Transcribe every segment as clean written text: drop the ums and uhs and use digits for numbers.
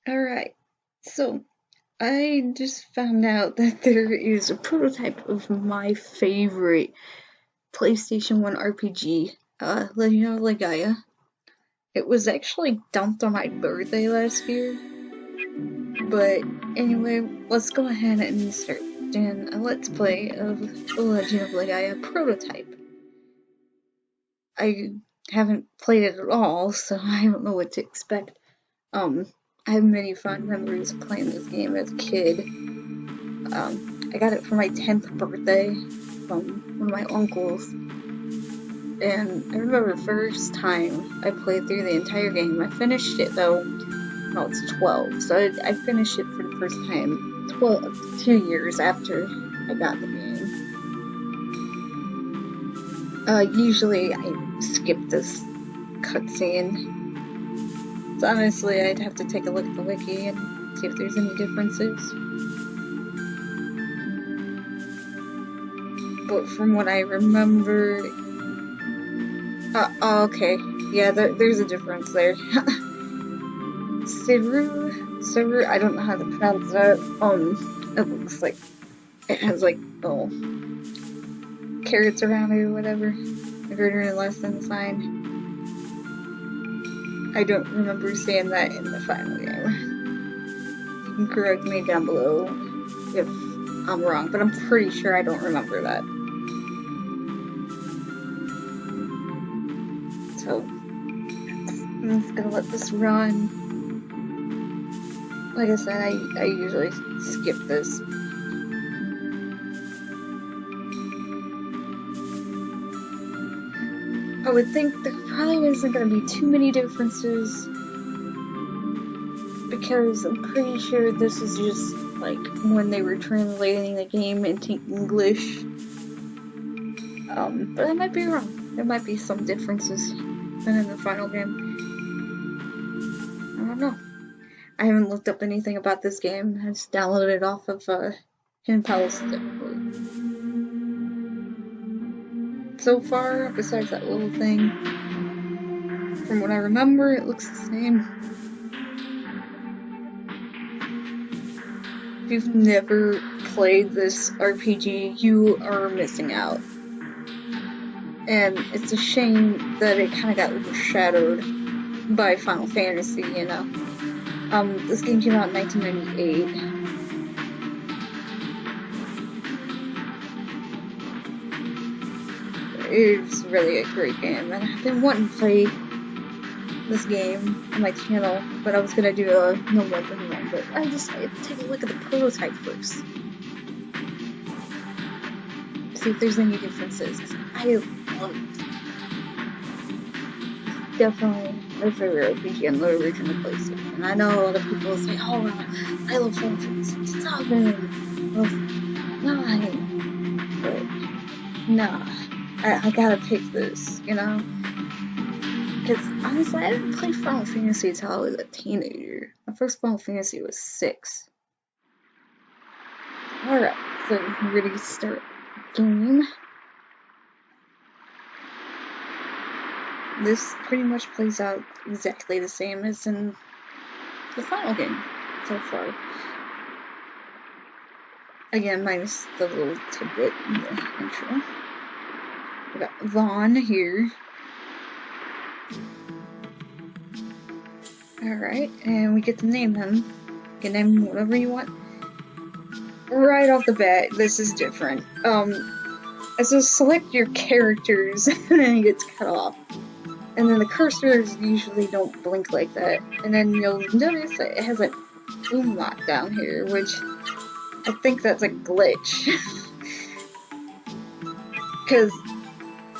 Alright, so I just found out that there is a prototype of my favorite PlayStation 1 RPG, Legend of Legaia. It was actually dumped on my birthday last year, but anyway, let's go ahead and start doing a Let's Play of the Legend of Legaia prototype. I haven't played it at all, so I don't know what to expect. I have many fond memories of playing this game as a kid. I got it for my 10th birthday from one of my uncles, and I remember the first time I played through the entire game. I finished it though when I was 12, so I finished it for the first time 2 years after I got the game. Usually I skip this cutscene. So honestly, I'd have to take a look at the wiki and see if there's any differences. But from what I remember... okay. Yeah, there's a difference there. Siru, I don't know how to pronounce that. It looks like it has like little carrots around it or whatever. A greater and less than sign. I don't remember seeing that in the final game. You can correct me down below if I'm wrong, but I'm pretty sure I don't remember that. So, I'm just gonna let this run. Like I said, I usually skip this. I would think there probably isn't going to be too many differences, because I'm pretty sure this is just like when they were translating the game into English. But I might be wrong. There might be some differences than in the final game. I don't know. I haven't looked up anything about this game. I just downloaded it off of Hidden Palace. So far, besides that little thing, from what I remember, it looks the same. If you've never played this RPG, you are missing out. And it's a shame that it kind of got overshadowed by Final Fantasy, you know. This game came out in 1998. It's really a great game, and I've been wanting to play this game on my channel, but I was gonna do a no more than one, but I decided to take a look at the prototype first. See if there's any differences. I love it. Definitely my favorite RPG on the original PlayStation. I know a lot of people will say, oh, I love Final Fantasy 7, I love 9, but nah, I gotta pick this, you know? Because honestly, I didn't play Final Fantasy until I was a teenager. My first Final Fantasy was 6. Alright, so we're ready to start the game. This pretty much plays out exactly the same as in the final game so far. Again, minus the little tidbit in the intro. We got Vaughn here. Alright, and we get to name him. You can name him whatever you want. Right off the bat, this is different. It says select your characters, and then it gets cut off. And then the cursors usually don't blink like that. And then you'll notice that it has a boom lock down here, which I think that's a glitch. Because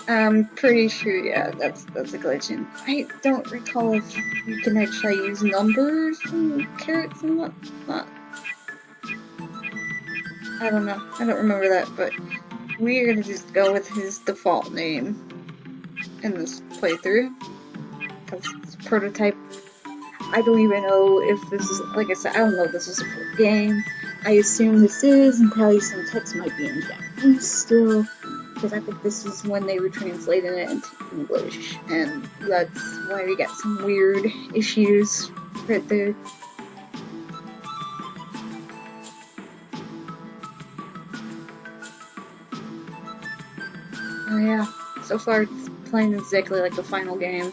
I'm pretty sure, yeah, that's a glitch. And I don't recall if you can actually use numbers and carrots and whatnot. I don't know. I don't remember that, but we're gonna just go with his default name in this playthrough, because it's a prototype. I don't even know if this is, like I said, I don't know if this is a full game. I assume this is, and probably some text might be in Japanese still, because I think this is when they were translating it into English, and that's why we got some weird issues right there. yeah, so far it's playing exactly like the final game.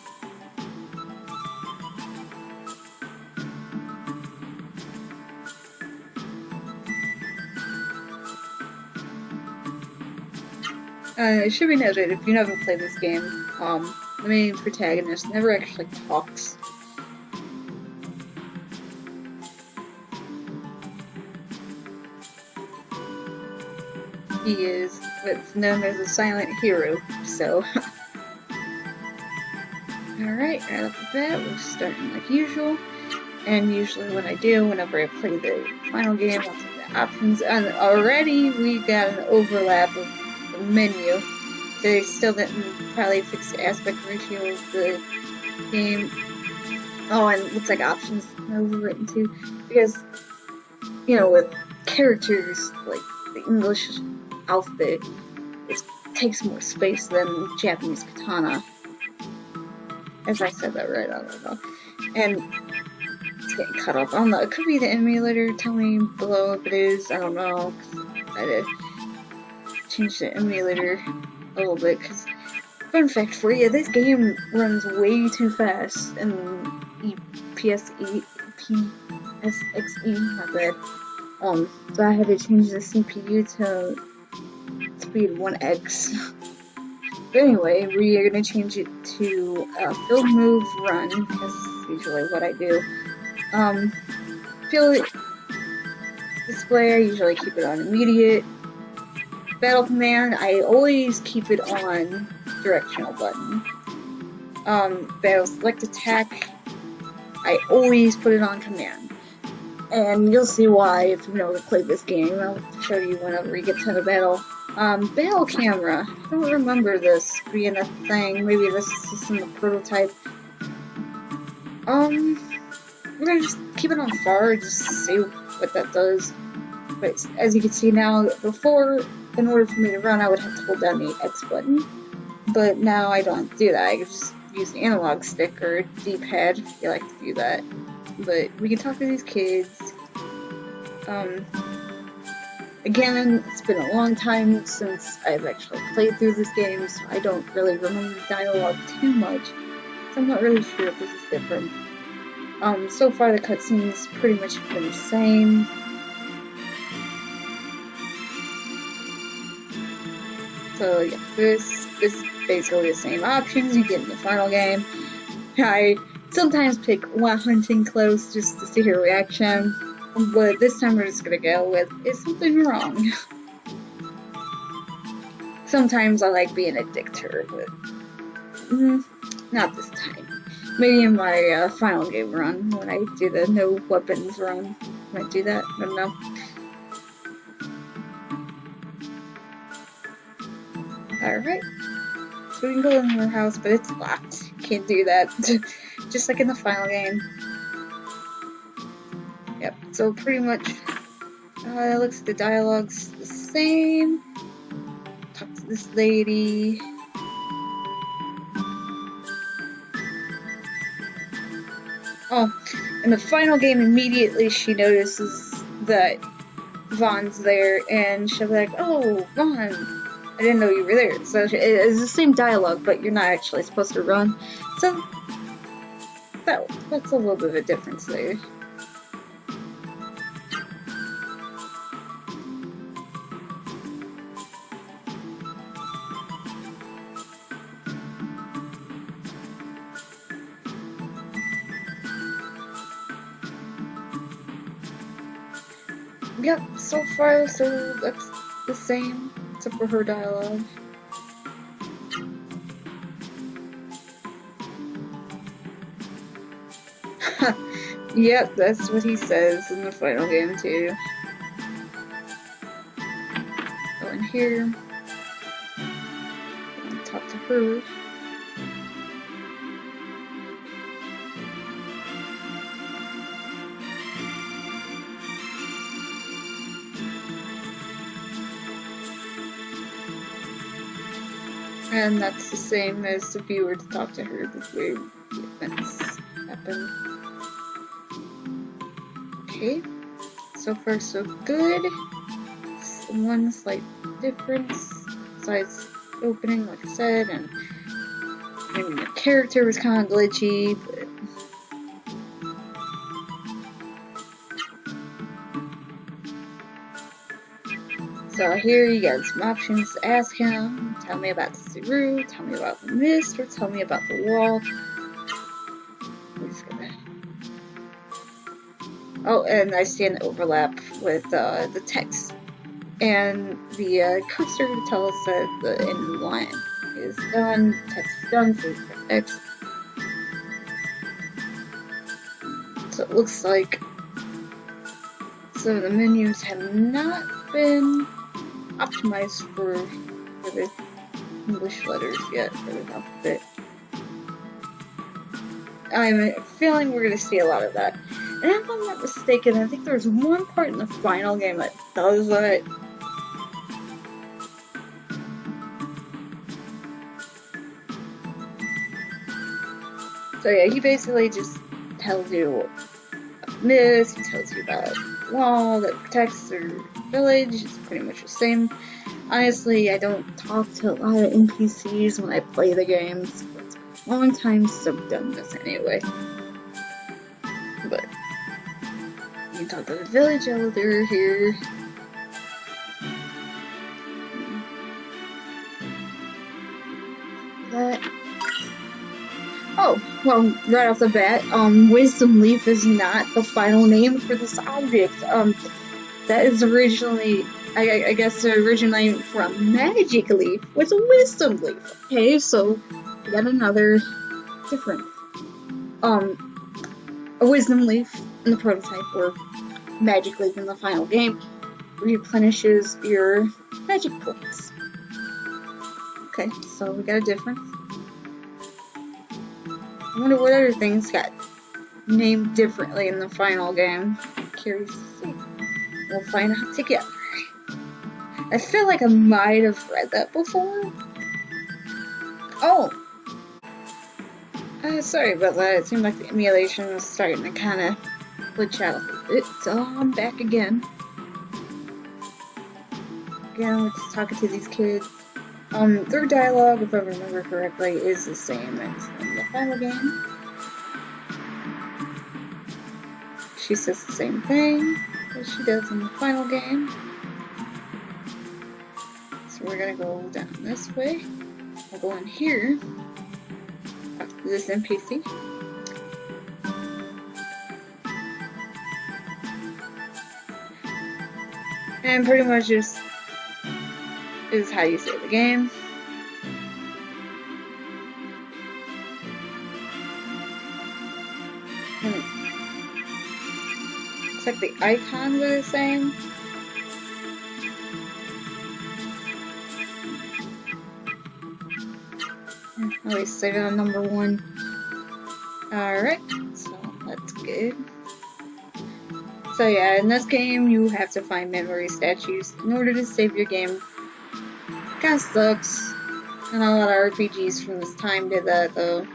It should be noted, if you never played this game, the main protagonist never actually talks. He is what's known as a silent hero, so. Alright, right off the bat, we're starting like usual. And usually what I do whenever I play the final game, I'll take the options, and already we got an overlap of the menu. They still didn't probably fix the aspect ratio of the game. Oh, and it looks like options are overwritten too, because, you know, with characters like the English alphabet, it takes more space than Japanese katana. If I said that right, I don't know. And it's getting cut off. I don't know, it could be the emulator. Tell me below if it is. I don't know. I had to change the emulator a little bit, because fun fact for you, this game runs way too fast in PSXE, not bad. So I had to change the CPU to speed 1x. But anyway, we are going to change it to field move run, because that's usually what I do. Field display, I usually keep it on immediate. Battle command, I always keep it on directional button. Battle select attack, I always put it on command. And you'll see why if you never played this game. I'll show you whenever we get to the battle. Battle camera. I don't remember this being a thing. Maybe this is just in the prototype. We're gonna just keep it on far just to see what that does. But as you can see now, before, in order for me to run, I would have to hold down the X button. But now I don't have to do that. I can just use the analog stick or D-pad if you like to do that. But we can talk to these kids. Again, it's been a long time since I've actually played through this game, so I don't really remember the dialogue too much. So I'm not really sure if this is different. So far the cutscenes pretty much have been the same. So yeah, this is basically the same options you get in the final game. I sometimes pick hunting close just to see her reaction, but this time we're just gonna go with, is something wrong? Sometimes I like being a dick to her, but not this time. Maybe in my final game run, when I do the no weapons run. Might do that, I don't know. Alright, so we can go in her house, but it's locked. Can't do that. Just like in the final game. Yep, so pretty much, it looks like the dialogue's the same. Talk to this lady. Oh, in the final game, immediately she notices that Vaughn's there, and she'll be like, "Oh, Vaughn, I didn't know you were there." So it's the same dialogue, but you're not actually supposed to run. So that's a little bit of a difference there. Yep, so far, so that's the same, except for her dialogue. Yep, that's what he says in the final game too. Go in here. And talk to her. And that's the same as if you were to talk to her before the events happen. Okay, so far so good. Just one slight difference, besides opening, like I said, and maybe the character was kind of glitchy, but so here you got some options to ask him. Tell me about the Saru, tell me about the mist, or tell me about the wall. Oh, and I see an overlap with the text and the cursor to tell us that the end of the line is done, text is done, so we press X. So it looks like some of the menus have not been optimized for the English letters yet for the alphabet. I'm feeling we're going to see a lot of that. And if I'm not mistaken, I think there's one part in the final game that does that. So yeah, he basically just tells you about this, he tells you about the wall that protects their village. It's pretty much the same. Honestly, I don't talk to a lot of NPCs when I play the games. It's a long time since I've done this anyway. But you talk to the village elder here. Oh, well, right off the bat, Wisdom Leaf is not the final name for this object. That is originally, I guess, originally from Magic Leaf was a Wisdom Leaf. Okay, so we got another different, a Wisdom Leaf in the prototype, or Magic Leaf in the final game, replenishes your magic points. Okay, so we got a difference. I wonder what other things got named differently in the final game. Curious to see. We'll find out together. I feel like I might have read that before. Oh! Sorry about that. It seemed like the emulation was starting to kind of glitch out a bit. So I'm back again. Again, we're just talking to these kids. Their dialogue, if I remember correctly, is the same as in the final game. She says the same thing as she does in the final game. So we're gonna go down this way. We'll go in here after this NPC. And pretty much just is how you save the game. And looks like the icons are the same. Always save it on number 1. Alright, so that's good. So yeah, in this game you have to find memory statues in order to save your game. Kinda sucks. And a lot of RPGs from this time did that though.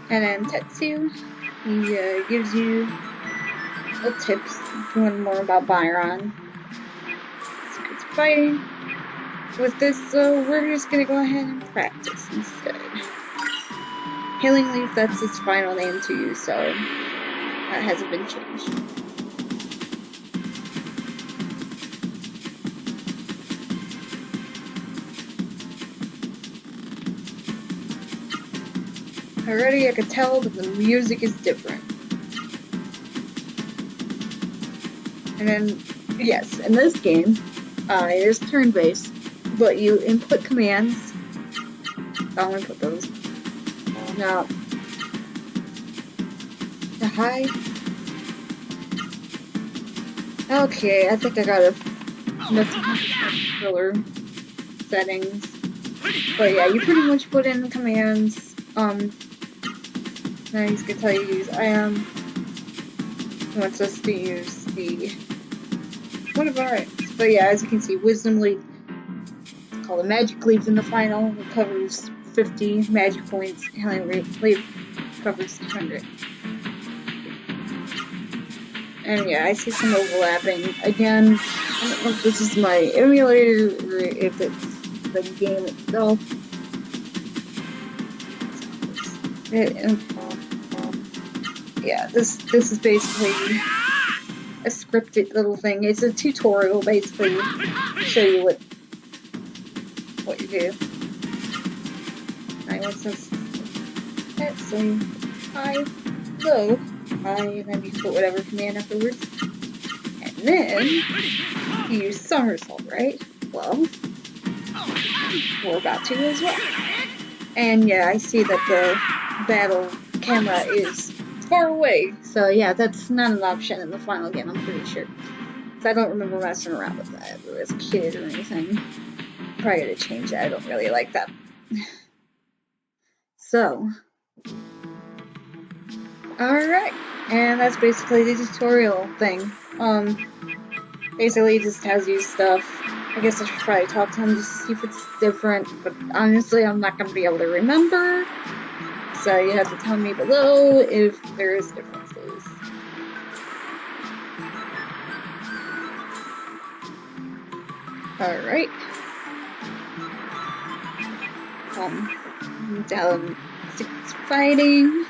And then Tetsu, he gives you little tips if you want more about Byron. So it's fighting. With this though, we're just gonna go ahead and practice instead. Healing Leaf, that's its final name to you, so that hasn't been changed. Already I could tell that the music is different. And then, yes, in this game, it is turn-based, but you input commands. I'll input those. Now, the high. Okay, I think I gotta mess with my controller settings. But yeah, you pretty much put in the commands. Now he's gonna tell you to use IAM. He wants us to use the one of our. But yeah, as you can see, Wisdom Leaf, it's called a Magic Leaf in the final. It covers 50 magic points. Healing Leaf covers 100. And yeah, I see some overlapping. Again, I don't know if this is my emulator or if it's the game itself. Yeah, this is basically a scripted little thing. It's a tutorial basically to show you what you do. I want this. Let's say hi, hello, hi, and then you put whatever command afterwards. And then you use somersault, right? Well, we're about to as well. And yeah, I see that the battle camera is far away. So yeah, that's not an option in the final game, I'm pretty sure. So I don't remember messing around with that as a kid or anything. Probably gotta change that. I don't really like that. So, alright. And that's basically the tutorial thing. Basically just tells you stuff. I guess I should probably talk to him to see if it's different, but honestly I'm not gonna be able to remember. So you have to tell me below if there's differences. Alright. Down 6 fighting.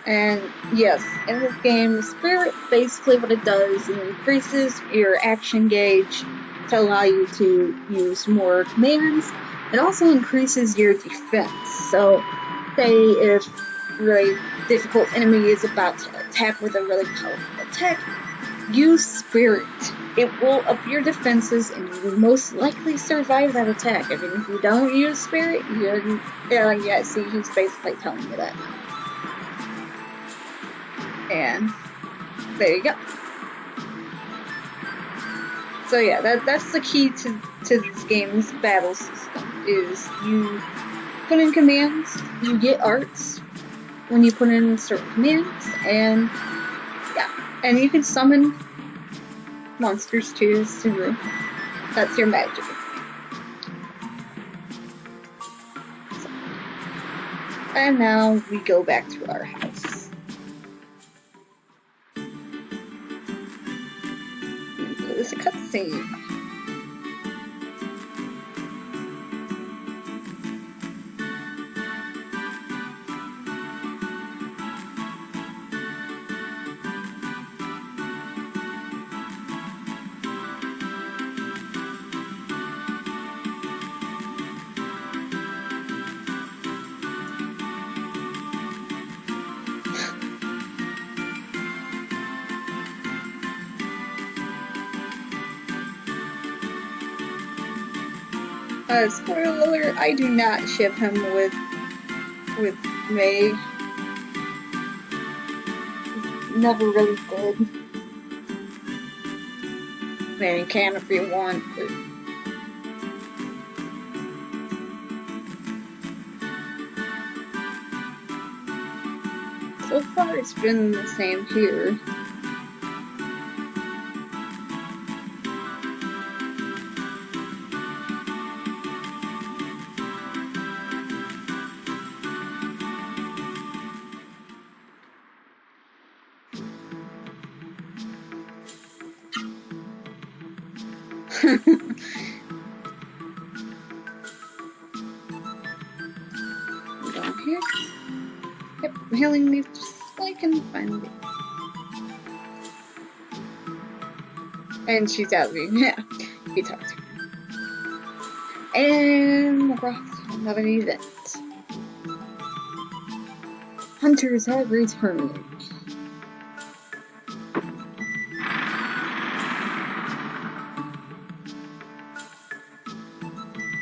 And yes, in this game, Spirit, basically what it does is increases your action gauge to allow you to use more commands. It also increases your defense. So, say if a really difficult enemy is about to attack with a really powerful attack, use Spirit. It will up your defenses and you will most likely survive that attack. I mean, if you don't use Spirit, yeah, see, he's basically telling you that. And there you go. So yeah, that's the key to this game's battle system, is you put in commands, you get arts when you put in certain commands, and yeah, and you can summon monsters too, Suru. That's your magic. So, and now we go back to our house. It's a cutscene. Spoiler alert, I do not ship him with May. Never really did. Man, you can if you want, but so far it's been the same here. Down here. Yep, healing leaf just I can find it. And she's out of me. Yeah, he talked to her. And another event. Hunters have returned.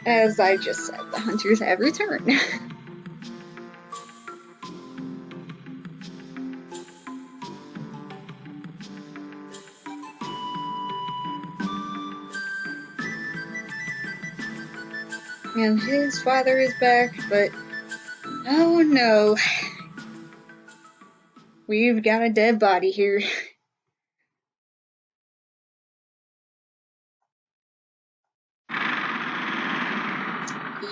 As I just said, the hunters have returned. And his father is back, but oh no. We've got a dead body here.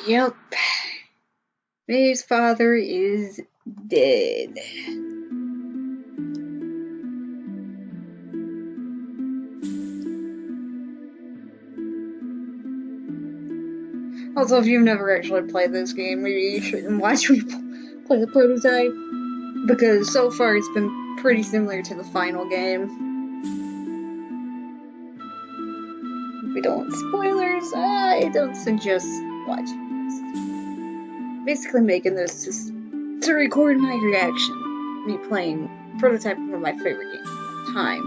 Yep. May's father is Dead. Also, if you've never actually played this game, maybe you shouldn't watch me play the prototype, because so far it's been pretty similar to the final game. If we don't want spoilers, I don't suggest watching this. Basically making this just to record my reaction. Me playing prototype, one of my favorite games of the time.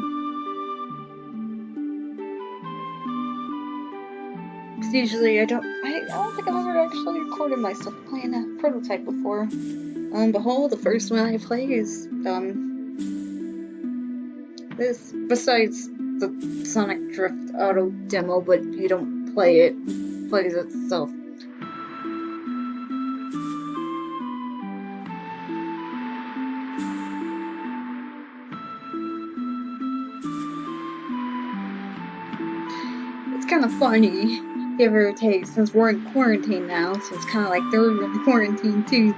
Because usually I don't think I've ever actually recorded myself playing a prototype before. Behold, the first one I play is this. Besides the Sonic Drift Auto demo, but you don't play it. It plays itself. It's kind of funny, give or take, since we're in quarantine now, so it's kind of like they're in quarantine too.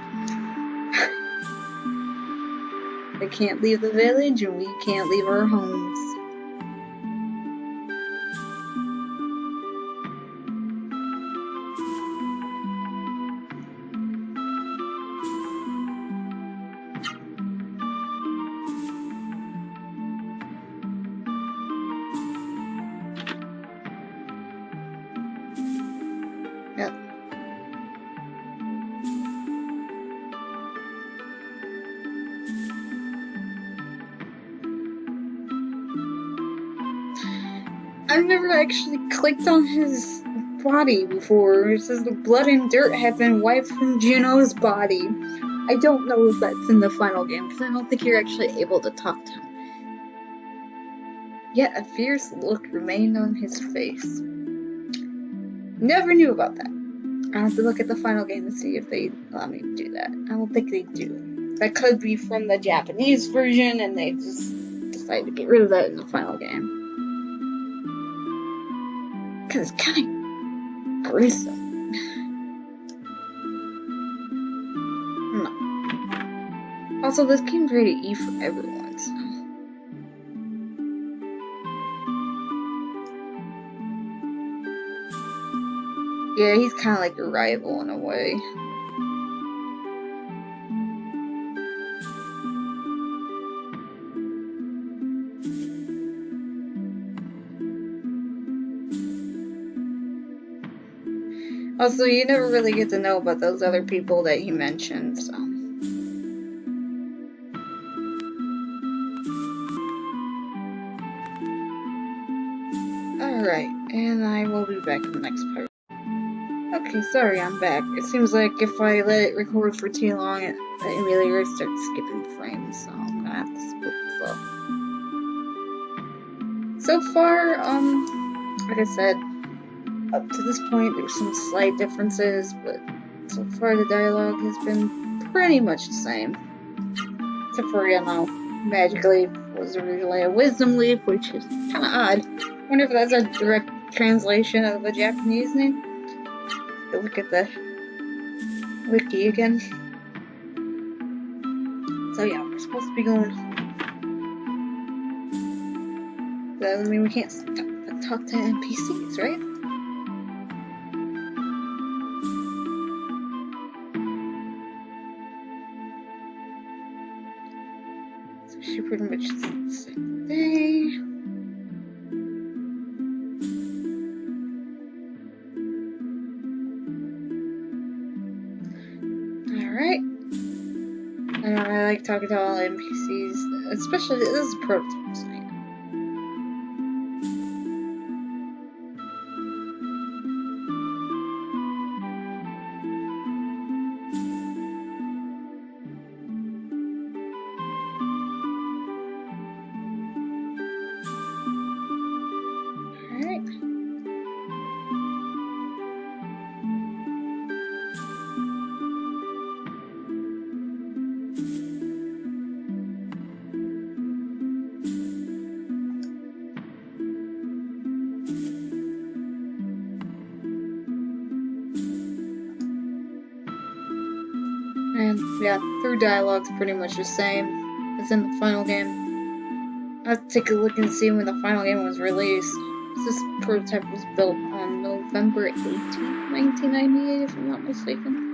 They can't leave the village, and we can't leave our homes. Yep. I've never actually clicked on his body before. It says the blood and dirt have been wiped from Juno's body. I don't know if that's in the final game, because I don't think you're actually able to talk to him. Yet a fierce look remained on his face. Never knew about that. I'll have to look at the final game to see if they allow me to do that. I don't think they do. That could be from the Japanese version, and they just decided to get rid of that in the final game. Because it's kind of gruesome. No. Also, this game's rated E for everyone, so. Yeah, he's kind of like a rival in a way. Also, you never really get to know about those other people that you mentioned, so. Alright, and I will be back in the next part. Okay, sorry, I'm back. It seems like if I let it record for too long, the emulator starts skipping frames, so I'm gonna have to split this up. So far, like I said, up to this point, there's some slight differences, but so far the dialogue has been pretty much the same. Except for, you know, Magic Leap was originally a Wisdom Leap, which is kind of odd. I wonder if that's a direct translation of the Japanese name. Look at the wiki again. So yeah, we're supposed to be going home. That doesn't mean we can't talk to NPCs, right? So she pretty much said the same thing. Alright. I like talking to all NPCs, especially this is prototype, so yeah. Alright. Yeah, their dialogue's pretty much the same as in the final game. I'll take a look and see when the final game was released. This prototype was built on November 18th, 1998, if I'm not mistaken.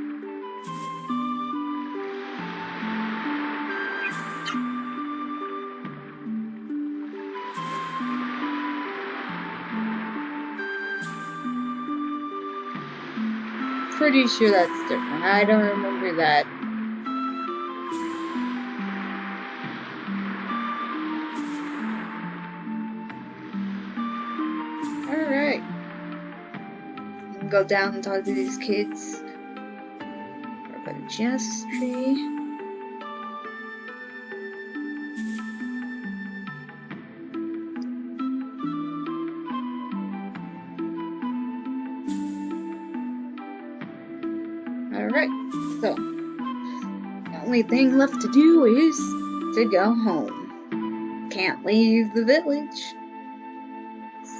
Pretty sure that's different. I don't remember that. Alright. Go down and talk to these kids. Or about a Genesis tree. Alright, so the only thing left to do is to go home. Can't leave the village.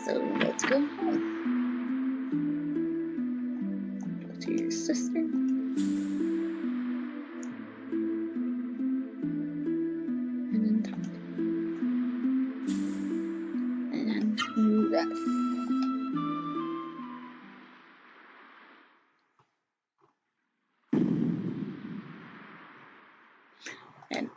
So let's go home. Go to your sister. And then talk. And then rest. And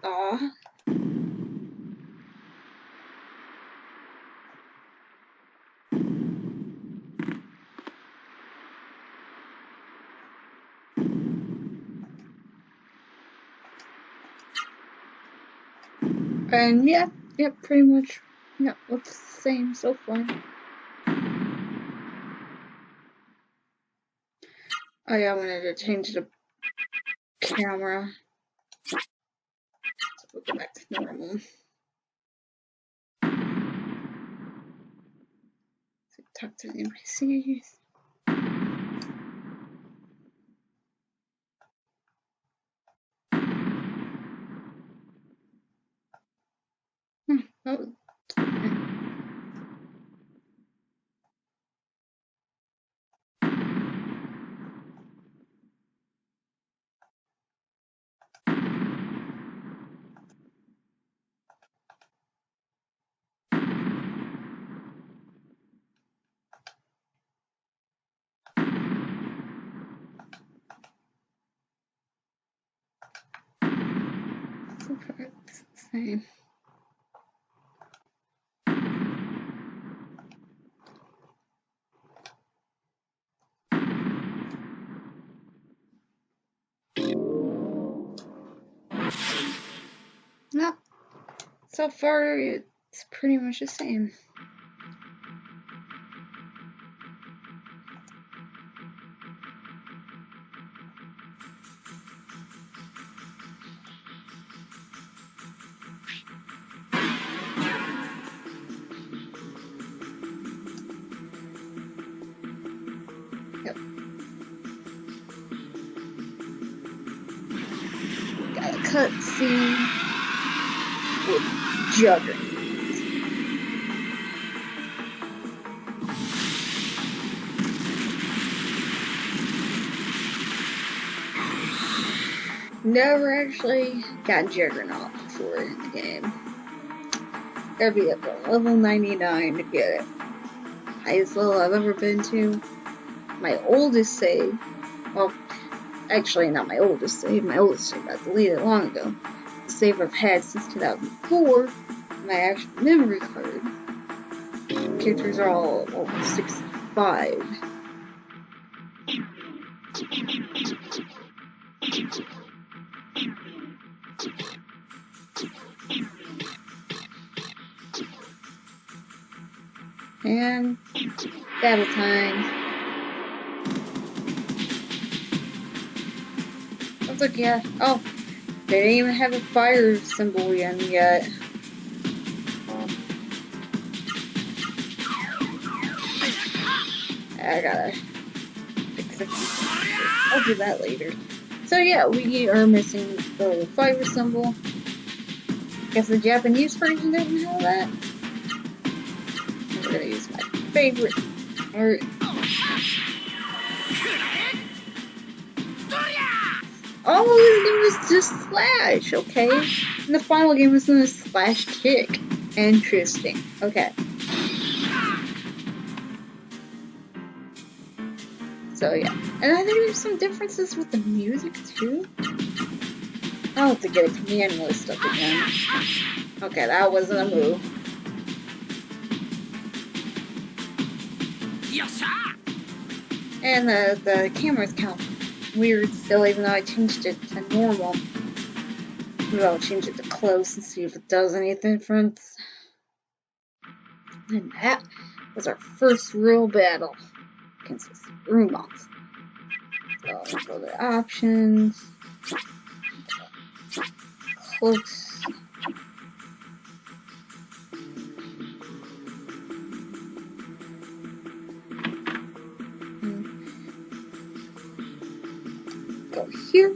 and yeah, pretty much. Yeah, looks the same so far. Oh yeah, I wanted to change the camera. So we'll go back to normal. So talk to the NPCs. Oh. So far it's the same. No, so far it's pretty much the same. Yep. Got a cutscene with Juggernaut. Never actually got Juggernaut before in the game. Gotta be up to level 99 to get it. Highest level I've ever been to. My oldest save, well, actually not my oldest save, my oldest save got deleted long ago. The save I've had since 2004, my actual memory card. Characters are all over 65. And battle time. I was like, yeah. Oh, they didn't even have a fire symbol in yet. I gotta fix it. I'll do that later. So yeah, we are missing the fire symbol. Guess the Japanese version didn't have that. We're gonna use my favorite art. all his name was just Slash, okay? And the final game was known as Slash Kick. Interesting. Okay. So yeah. And I think there's some differences with the music too. I'll have to get a command list up again. Okay, that wasn't a move. And the camera's kind of weird still, even though I changed it to normal. Maybe I'll change it to close and see if it does any difference. And that was our first real battle against this room monster. So I'll go to options, close. Go here.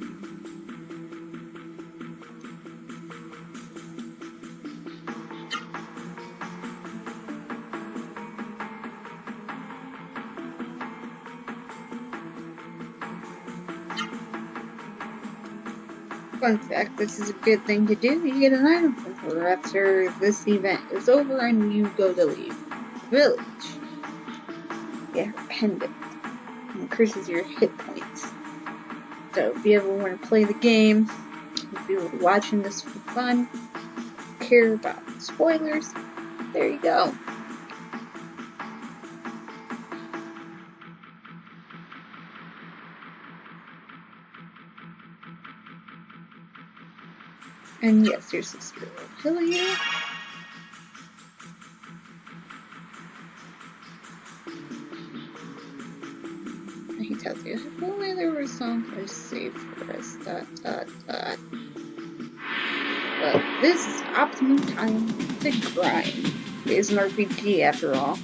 Fun fact, this is a good thing to do. You get an item from her after this event is over and you go to leave the village. Get her pendant. It increases your hit points. So if you ever want to play the game, if you're watching this for fun, care about spoilers, there you go. And yes, your sister will kill you. And he tells you, if only there were someplace safe for us, ... Well, this is optimum time to grind. It is an RPG after all.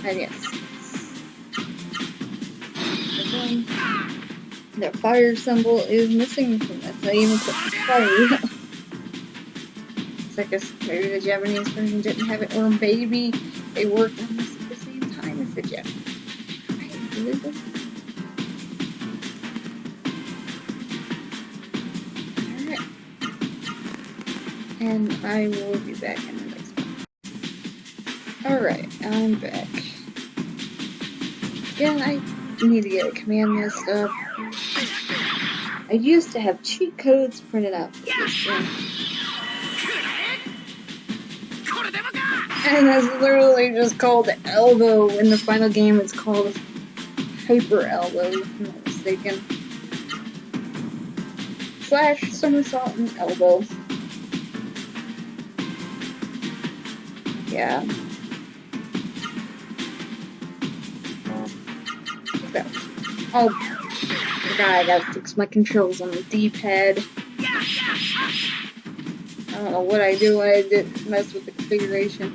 And yes. The fire symbol is missing from this. I even put fire. So I guess maybe the Japanese version didn't have it, or maybe they worked on this at the same time as the Japanese. Alright. And I will be back in the next one. Alright, I'm back. Again, I need to get a command list up. I used to have cheat codes printed out for this game. And that's literally just called elbow. In the final game, it's called hyper elbow, if I'm not mistaken. Slash, somersault, and elbow. Yeah. Oh, forgot I gotta fix my controls on the D-pad. I don't know what I do when I did mess with the configuration.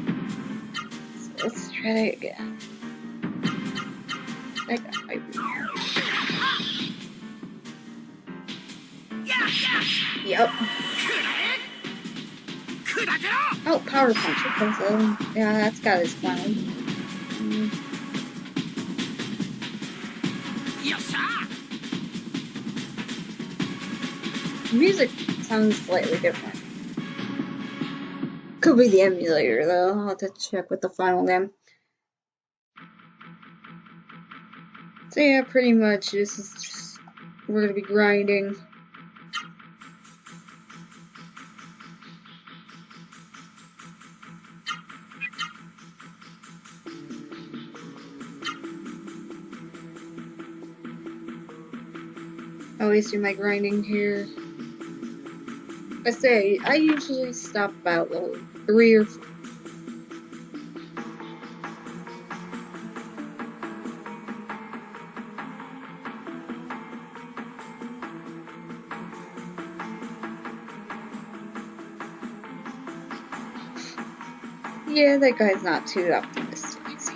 So let's try that again. I got my Yep. Oh, power punch. Okay, so yeah, that's got its fun. Music sounds slightly different. Could be the emulator though. I'll have to check with the final game. So yeah, pretty much this is just, we're gonna be grinding. I always do my grinding here. I say, I usually stop about 3 or 4. Yeah, that guy's not too optimistic, is he?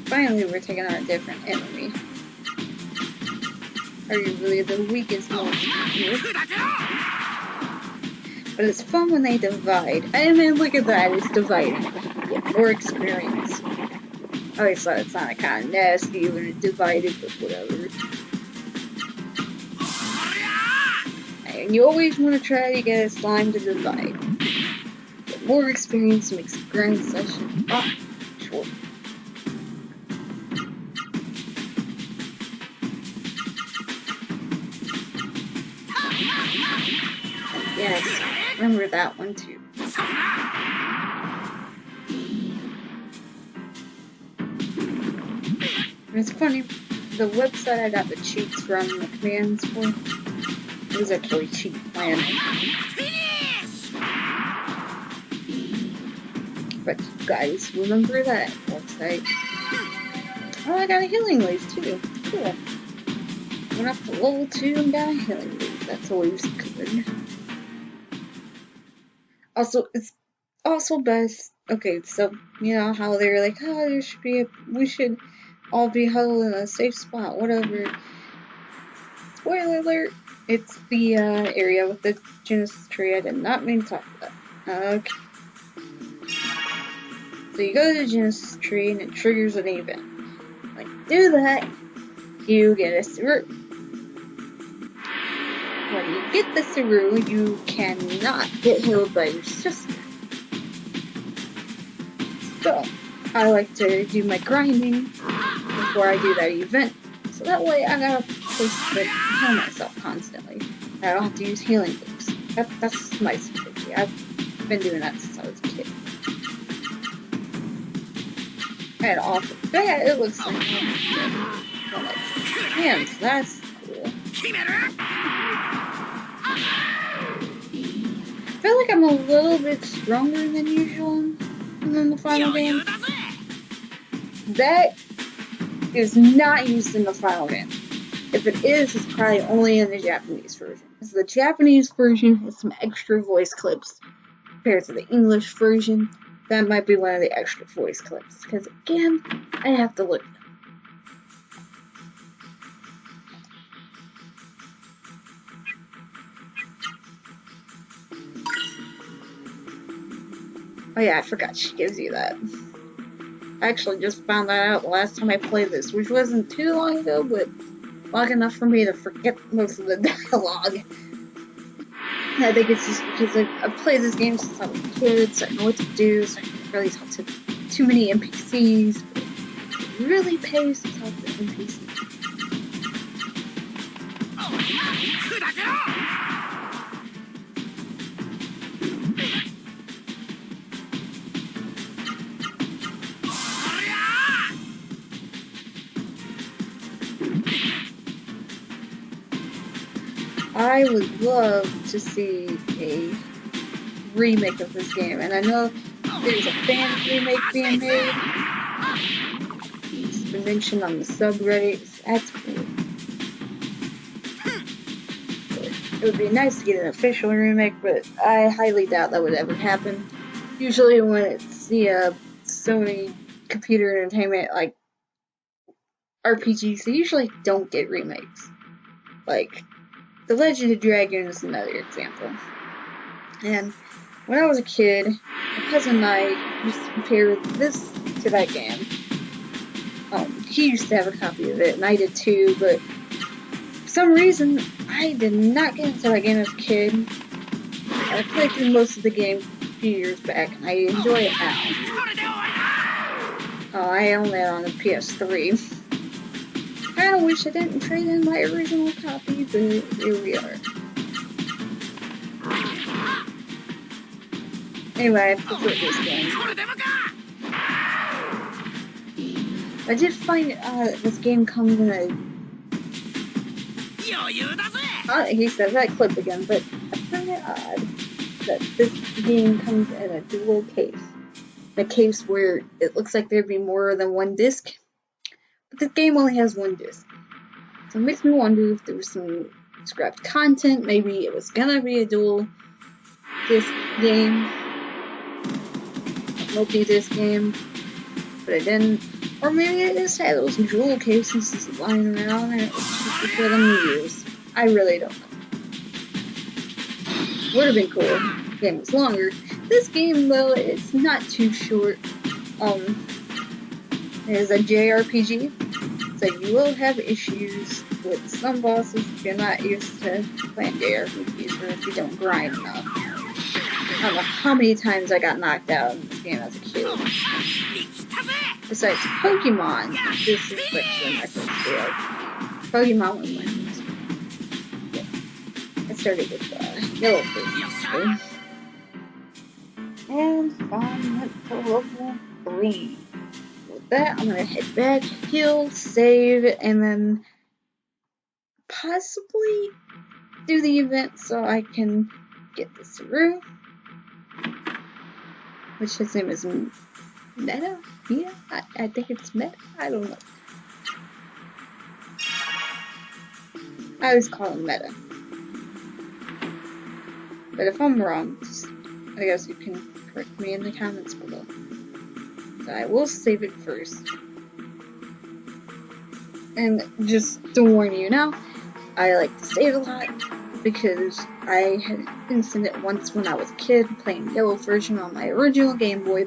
Finally, we're taking on a different enemy. Arguably the weakest one here. But it's fun when they divide. And then look at that, it's dividing. Get more experience. I always thought it sounded kind of nasty when it divided, but whatever. And you always want to try to get a slime to divide. But more experience makes the grind session short. Yes, remember that one too. And it's funny, the website I got the cheats from, the commands for, it was actually cheat plan. But guys, remember that website. Oh, I got a healing leaf too. Cool. Went up to level 2 and got a healing leaf. That's always good. Also, it's also best. Okay, so you know how they're like, oh, we should all be huddled in a safe spot, whatever. Spoiler alert, it's the area with the Genesis tree. I did not mean to talk about. Okay. So you go to the Genesis tree and it triggers an event. Like, do that, you get a Saru. When you get the Saru, you cannot get healed by your sister. So, I like to do my grinding before I do that event. So that way I got a place to heal myself constantly. I don't have to use healing leaves. That's my strategy. I've been doing that since I was a kid. And off the bat, it looks like hands. That's cool. I feel like I'm a little bit stronger than usual in the final game. That is not used in the final game. If it is, it's probably only in the Japanese version. Because the Japanese version has some extra voice clips compared to the English version. That might be one of the extra voice clips. Because again, I have to look. Oh yeah, I forgot she gives you that. I actually just found that out the last time I played this, which wasn't too long ago, but long enough for me to forget most of the dialogue. I think it's just because I've played this game since I was a kid, so I know what to do, so I can't really talk to too many NPCs, but it really pays to talk to NPCs. I would love to see a remake of this game, and I know there's a fan remake being made. It's been mentioned on the subreddit. That's cool. It would be nice to get an official remake, but I highly doubt that would ever happen. Usually when it's the Sony Computer Entertainment, like, RPGs, they usually don't get remakes. Like, The Legend of Dragon is another example. And when I was a kid, my cousin and I used to compare this to that game. He used to have a copy of it, and I did too, but for some reason, I did not get into that game as a kid. I played through most of the game a few years back, and I enjoy it now. I own that on the PS3. I kinda wish I didn't trade in my original copy, but here we are. Anyway, I prefer this game. I did find that this game comes in a... he says that clip again, but I find it odd that this game comes in a dual case. A case where it looks like there'd be more than one disc. But the game only has one disc. So it makes me wonder if there was some scrapped content. Maybe it was gonna be a dual disc game. A multi-disc game. But it didn't. Or maybe it just had those jewel cases lying around and it was just for them to use. I really don't know. Would have been cool if the game was longer. This game, though, it's not too short. It is a JRPG, so you will have issues with some bosses if you're not used to playing JRPGs or if you don't grind enough. I don't know how many times I got knocked out in this game as a kid. Besides Pokemon, this is actually my first fail. Pokemon was my first. Yeah. I started with Yellow first. And finally went for level 3. With that, I'm gonna head back, heal, save, and then possibly do the event so I can get this through. Which his name is Meta? Yeah, I think it's Meta. I don't know. I always call him Meta. But if I'm wrong, I guess you can correct me in the comments below. So I will save it first. And just to warn you now, I like to save a lot because I had an incident once when I was a kid playing Yellow version on my original Game Boy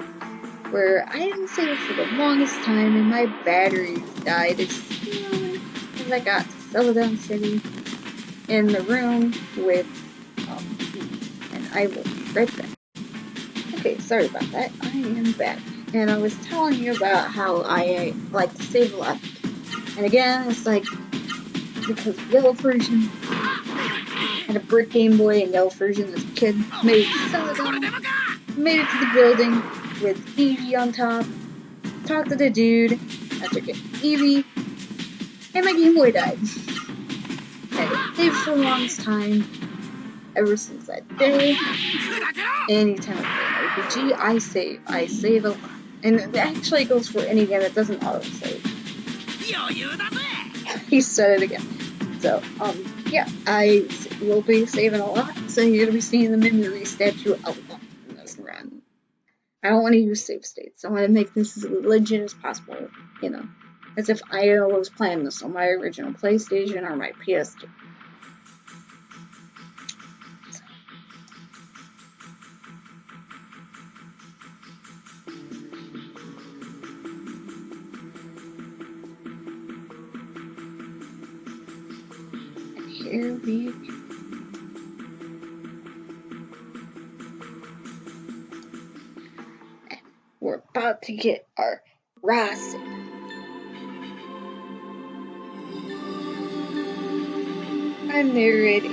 where I didn't save it for the longest time and my batteries died as soon as I got to Celadon City in the room with and I will be right back. Okay, sorry about that. I am back. And I was telling you about how I like to save a lot. And again, it's like because Yellow version had a brick Game Boy and Yellow version as a kid made it to Celadon, made it to the building with Eevee on top, talked to the dude after getting Eevee, and my Game Boy died. And it saved for the longest time. Ever since that day, anytime I play an RPG, I save a lot. And it actually goes for any game that doesn't auto-save. He said it again. So, yeah, I will be saving a lot, so you're going to be seeing the memory statue a lot in this run. I don't want to use save states. I want to make this as legit as possible, you know, as if I was playing this on my original PlayStation or my PS2. Here we go. We're about to get our rising. I'm there ready.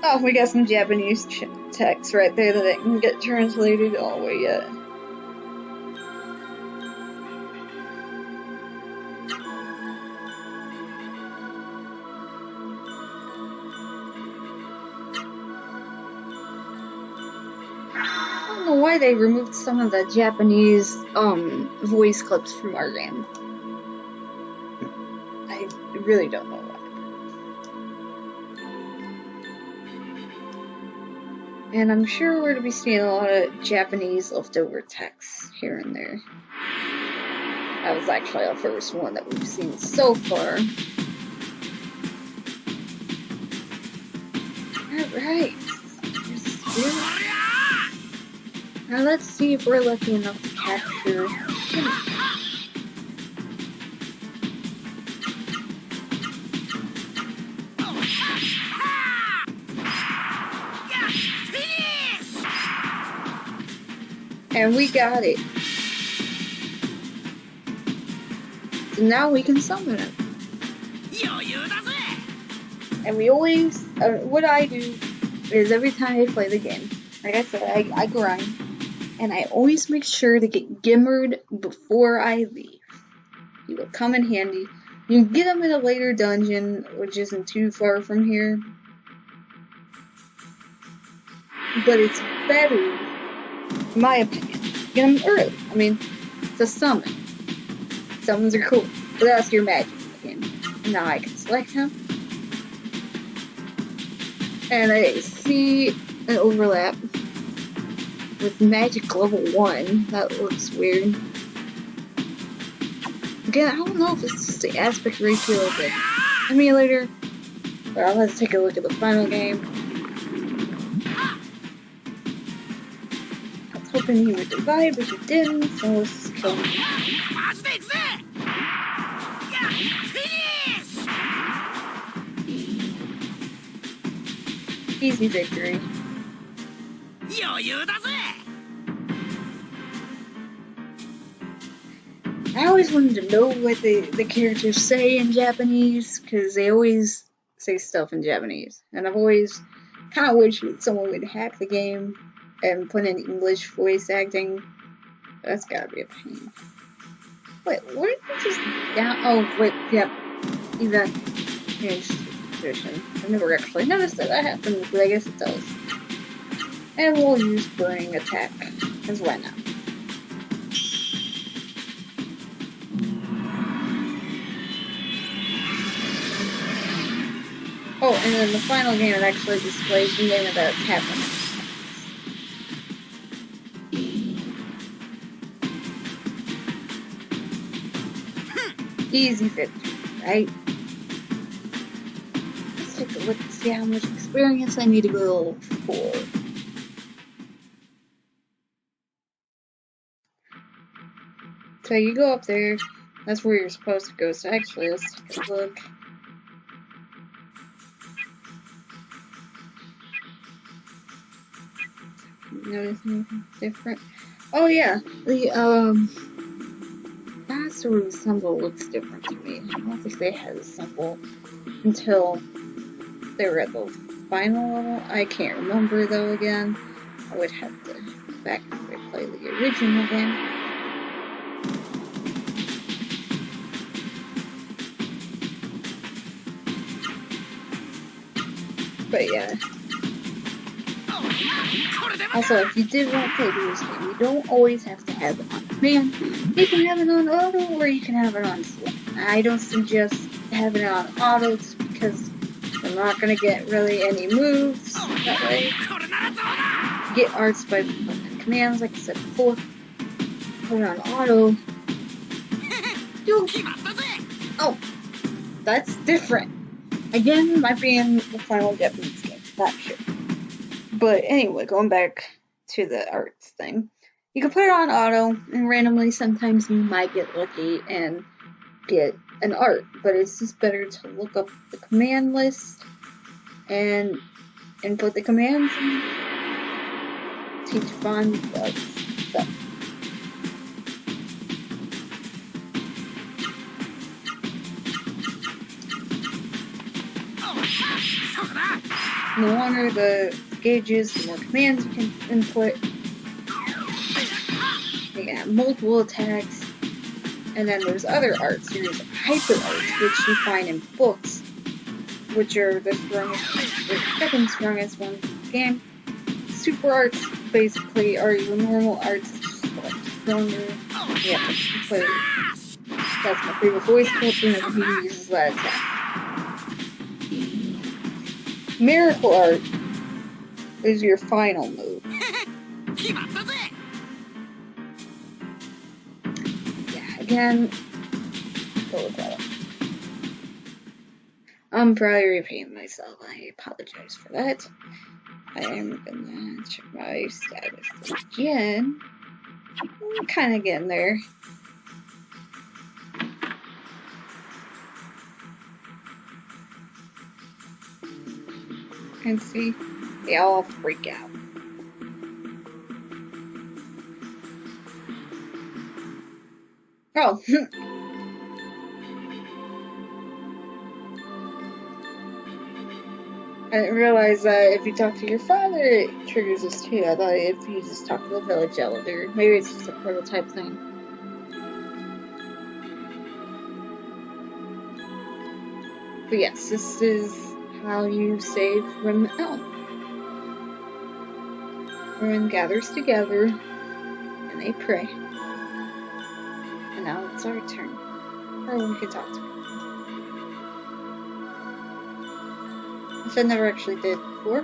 Oh, we got some Japanese text right there that didn't get translated all the way yet. I don't know why they removed some of the Japanese voice clips from our game. I really don't know why. And I'm sure we're going to be seeing a lot of Japanese leftover text here and there. That was actually the first one that we've seen so far. Alright. Now let's see if we're lucky enough to capture him. And we got it. So now we can summon him. And we always, what I do is every time I play the game, like I said, I grind. And I always make sure to get Gimmered before I leave. He will come in handy. You can get him in a later dungeon, which isn't too far from here. But it's better, in my opinion, get him early. I mean, it's a summon. Summons are cool, but that's your magic again. Now I can select him. And I see an overlap with magic level 1. That looks weird. Again, I don't know if it's just the aspect ratio of the emulator Well, let's take a look at the final game. I was hoping he would revive, but he didn't, so let's just kill him. Easy victory. I always wanted to know what the characters say in Japanese, because they always say stuff in Japanese. And I've always kind of wished that someone would hack the game and put in English voice acting. That's gotta be a pain. Wait, what did you just down? Oh, wait, yep. Event changed position. I never actually noticed that happened, but I guess it does. And we'll use burning attack, because why not? Oh, and then the final game, it actually displays the name of the happening. Easy victory, right? Let's take a look and see how much experience I need to go for. So you go up there, that's where you're supposed to go. So actually, let's take a look. Notice anything different? Oh yeah, the Master symbol looks different to me. I don't think they had a symbol until they were at the final level. I can't remember though again. I would have to go back and replay the original game. But yeah. Also, if you did want to play this game, you don't always have to have it on command. You can have it on auto, or you can have it on slow. I don't suggest having it on auto just because I'm not going to get really any moves that way. You get arts by putting commands, like I said before. Put it on auto. Oh, that's different. Again, might be in the final Japanese game, not sure. But anyway, going back to the arts thing, you can put it on auto, and randomly sometimes you might get lucky and get an art, but it's just better to look up the command list and input the commands and teach fun stuff. The longer the gauges, the more commands you can input. You can have multiple attacks. And then there's other arts. There's hyper arts, which you find in books, which are the strongest, the second strongest one in the game. Super arts basically are your normal arts, just like stronger. Yeah, that's my favorite voice character, and he uses that attack. Miracle art is your final move. Yeah, again, go with that. I'm probably repeating myself. I apologize for that. I am gonna check my status again. I'm kind of getting there. And see, they all freak out. Oh. I didn't realize that if you talk to your father, it triggers this too. I thought if you just talk to the village elder, maybe it's just a prototype thing. But yes, this is how you save when the elm. Everyone gathers together and they pray. And now it's our turn. Or we can talk to him. Which I never actually did before.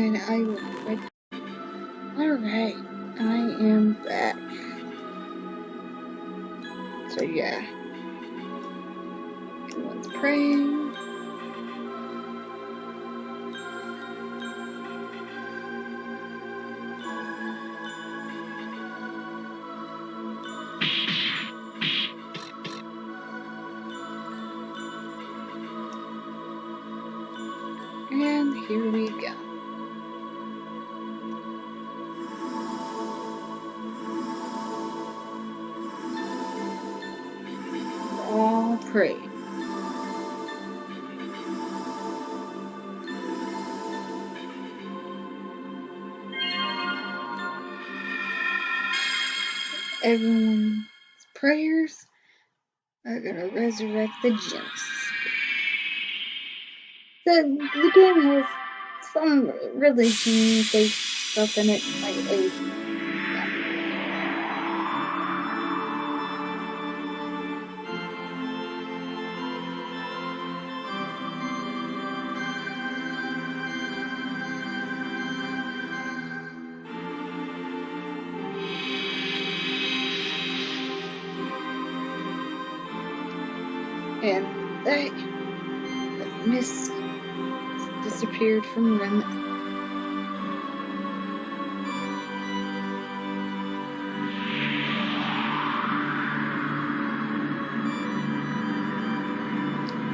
And I will read. Alright, I am back. So yeah. Everyone's praying. And here we go. All pray. Everyone's prayers are gonna resurrect the gems. The game has some really unique stuff in it. And the mist disappeared from them.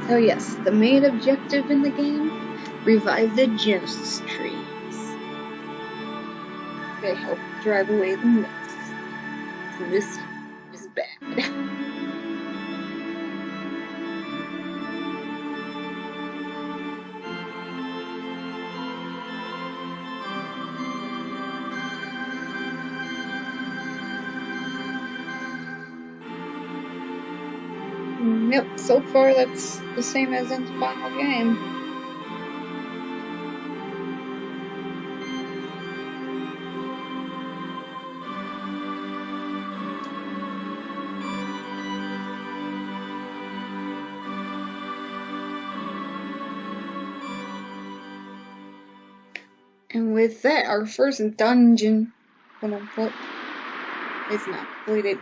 So yes, the main objective in the game, revive the gems trees. They help drive away the mist. The mist is bad. Yep, so far that's the same as in the final game. And with that, our first dungeon is not completed.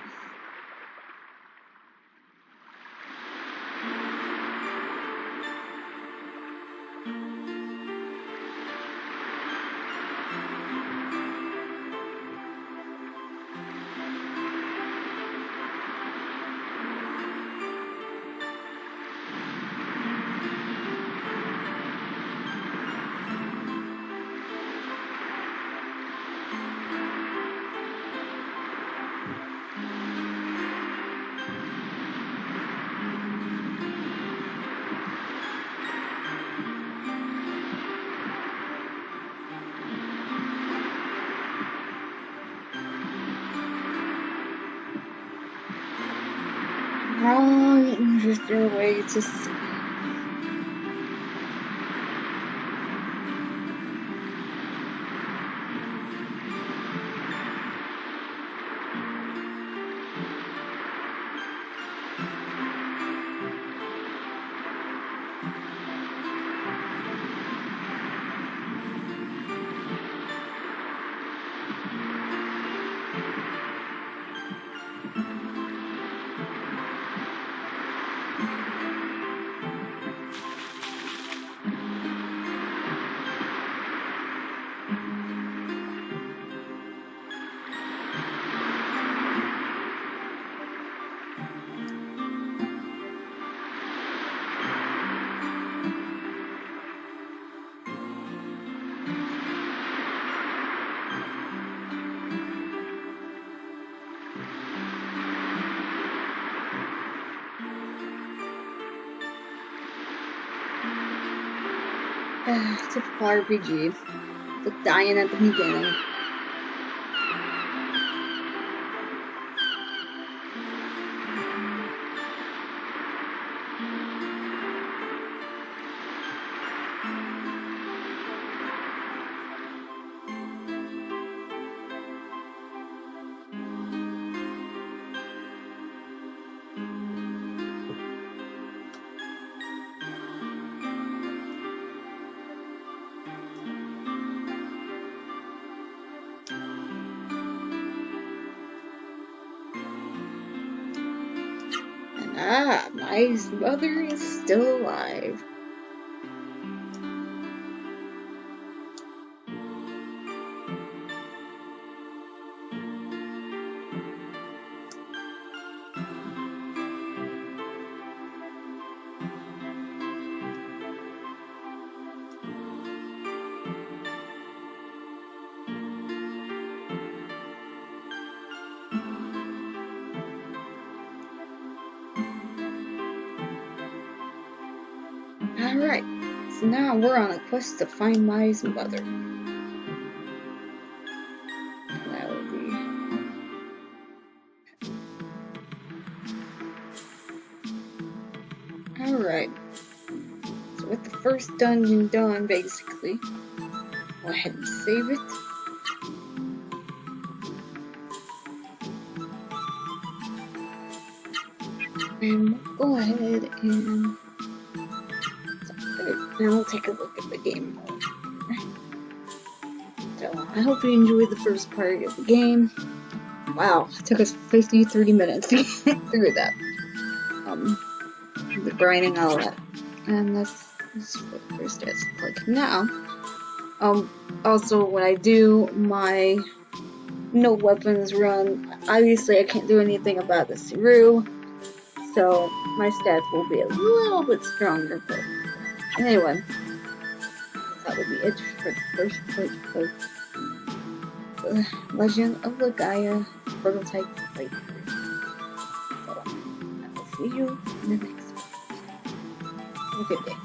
Wrong is their way to see. Typical RPG. The dying at the beginning. Ah, my mother is still alive. Alright, so now we're on a quest to find Mai's mother. That would be... Alright, so with the first dungeon done, basically, go ahead and save it. And we'll go ahead and... Now we'll take a look at the game mode. So, I hope you enjoyed the first part of the game. Wow, it took us 30 minutes to get through that. The grinding, all that. And that's what the first stats look like now. Also, when I do my no weapons run, obviously I can't do anything about the Siru, so my stats will be a little bit stronger, but anyway, that will be it for the first part of the Legend of Legaia prototype playthrough. So, I will see you in the next one. Have a good day.